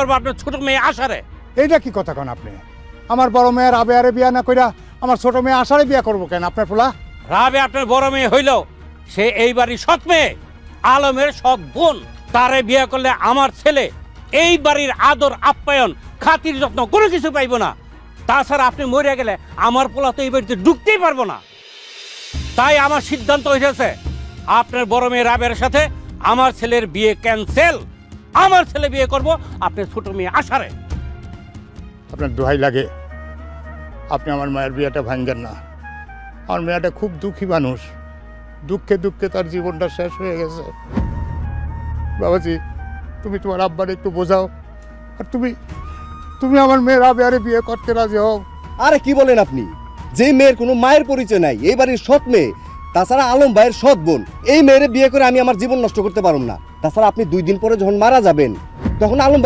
করবো আপনার ছোট মেয়ে আশারে। এইটা কি কথা কেন আপনি? আমার বড় মেয়ের আবেয়ারে বিয়া না কইরা আমার ছোট মেয়ে আশারে বিয়া করবো কেন আপনার পোলা? রাবে আপনার বড় মেয়ে হইল, সে এই বাড়ির সৎ মেয়ে, আলমের সৎ বোন। তারে বিয়ে করলে আমার ছেলে এই বাড়ির আদর আপ্যায়ন খাতির যত্ন কোনো কিছু পাইব না। তাছাড়া আপনি মরে গেলে আমার পোলা তো এই বাড়িতে ঢুকতেই পারবো না। তাই আমার সিদ্ধান্ত হয়েছে আপনার বড় মেয়ে রাবের সাথে আমার ছেলের বিয়ে ক্যান্সেল। আমার ছেলে বিয়ে করব আপনার ছোট মেয়ে আশারে। আপনার দোহাই লাগে, আপনি আমার মায়ের বিয়েটা ভাঙবেন না। আমার মেয়েটা খুব দুঃখী মানুষ, দুঃখে দুঃখে তার জীবনটা শেষ হয়ে গেছে। বাবাজি, তুমি তোমার আব্বার একটু বোঝাও, আর তুমি আমার মেয়ের আবেয়ারে বিয়ে করতে রাজি হও। আরে কি বলেন আপনি? যেই মেয়ের কোনো মায়ের পরিচয় নাই, এই বাড়ির সৎ মেয়ে, তাছাড়া আলম ভাইয়ের সৎ বোন, এই মেয়েরে বিয়ে করে আমি আমার জীবন নষ্ট করতে পারব না। তাছাড়া আপনি 2 দিন পরে যখন মারা যাবেন তখন আলম